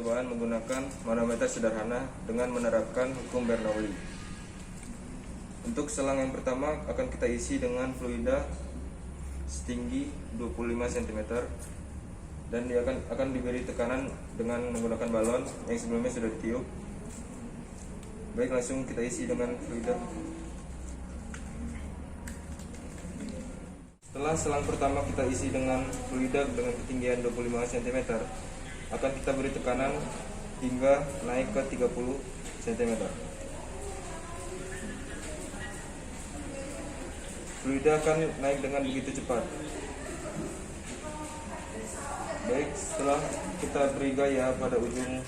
percobaan menggunakan manometer sederhana dengan menerapkan hukum Bernoulli. Untuk selang yang pertama akan kita isi dengan fluida setinggi 25 cm dan dia akan diberi tekanan dengan menggunakan balon yang sebelumnya sudah ditiup. Baik, langsung kita isi dengan fluida. Setelah selang pertama kita isi dengan fluida dengan ketinggian 25 cm, akan kita beri tekanan hingga naik ke 30 cm. Fluida akan naik dengan begitu cepat. Baik, setelah kita beri gaya pada ujung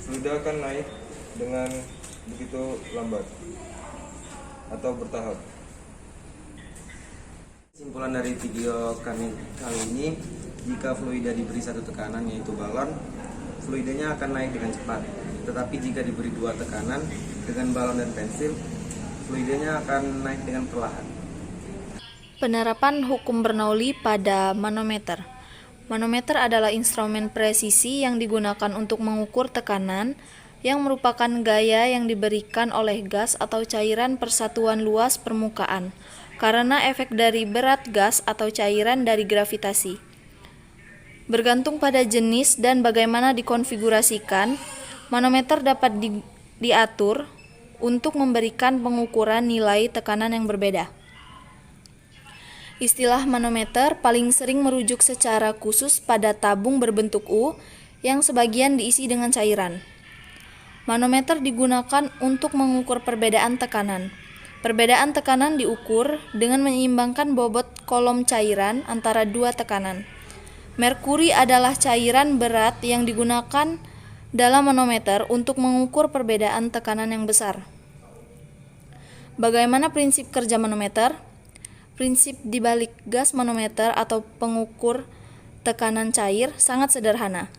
fluida akan naik dengan begitu lambat atau bertahap. Kesimpulan dari video kami kali ini, jika fluida diberi satu tekanan yaitu balon, fluidanya akan naik dengan cepat. Tetapi jika diberi dua tekanan dengan balon dan pensil, fluidanya akan naik dengan perlahan. Penerapan hukum Bernoulli pada manometer. Manometer adalah instrumen presisi yang digunakan untuk mengukur tekanan yang merupakan gaya yang diberikan oleh gas atau cairan persatuan luas permukaan karena efek dari berat gas atau cairan dari gravitasi. Bergantung pada jenis dan bagaimana dikonfigurasikan, manometer dapat diatur untuk memberikan pengukuran nilai tekanan yang berbeda. Istilah manometer paling sering merujuk secara khusus pada tabung berbentuk U yang sebagian diisi dengan cairan. Manometer digunakan untuk mengukur perbedaan tekanan. Perbedaan tekanan diukur dengan menyeimbangkan bobot kolom cairan antara dua tekanan. Merkuri adalah cairan berat yang digunakan dalam manometer untuk mengukur perbedaan tekanan yang besar. Bagaimana prinsip kerja manometer? Prinsip dibalik gas manometer atau pengukur tekanan cair sangat sederhana.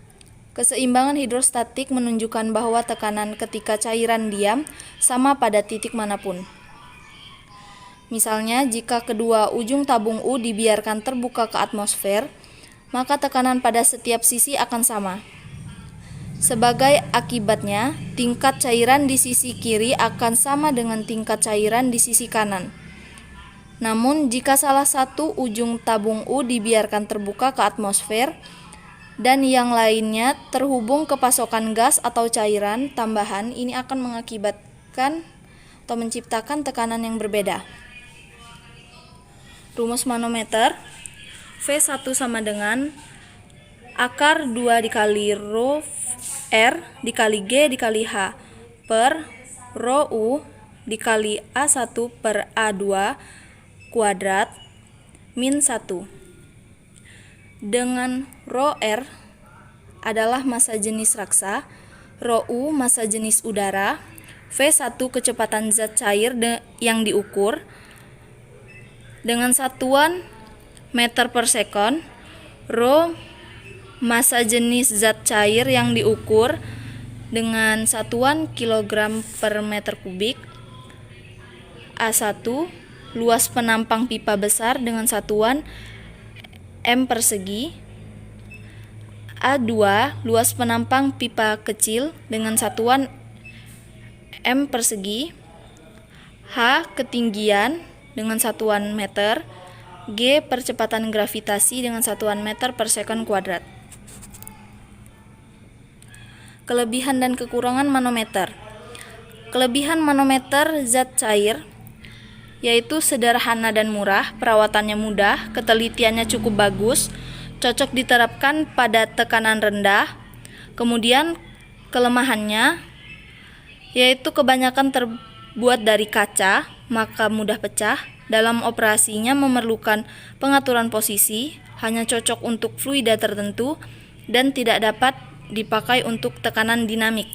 Keseimbangan hidrostatik menunjukkan bahwa tekanan ketika cairan diam sama pada titik manapun. Misalnya, jika kedua ujung tabung U dibiarkan terbuka ke atmosfer, maka tekanan pada setiap sisi akan sama. Sebagai akibatnya, tingkat cairan di sisi kiri akan sama dengan tingkat cairan di sisi kanan. Namun, jika salah satu ujung tabung U dibiarkan terbuka ke atmosfer dan yang lainnya terhubung ke pasokan gas atau cairan tambahan, ini akan mengakibatkan atau menciptakan tekanan yang berbeda. Rumus manometer, V1 sama dengan akar 2 dikali rho R dikali G dikali H per rho U dikali A1 per A2 kuadrat min 1. Dengan rho R adalah massa jenis raksa, rho U massa jenis udara, V1 kecepatan zat cair yang diukur dengan satuan meter per sekon, rho massa jenis zat cair yang diukur dengan satuan kilogram per meter kubik, A1 luas penampang pipa besar dengan satuan M persegi, A2 luas penampang pipa kecil dengan satuan M persegi, H ketinggian dengan satuan meter, G percepatan gravitasi dengan satuan meter per sekon kuadrat. Kelebihan dan kekurangan manometer. Kelebihan manometer zat cair yaitu sederhana dan murah, perawatannya mudah, ketelitiannya cukup bagus, cocok diterapkan pada tekanan rendah. Kemudian kelemahannya yaitu kebanyakan terbuat dari kaca, maka mudah pecah. Dalam operasinya memerlukan pengaturan posisi, hanya cocok untuk fluida tertentu dan tidak dapat dipakai untuk tekanan dinamik.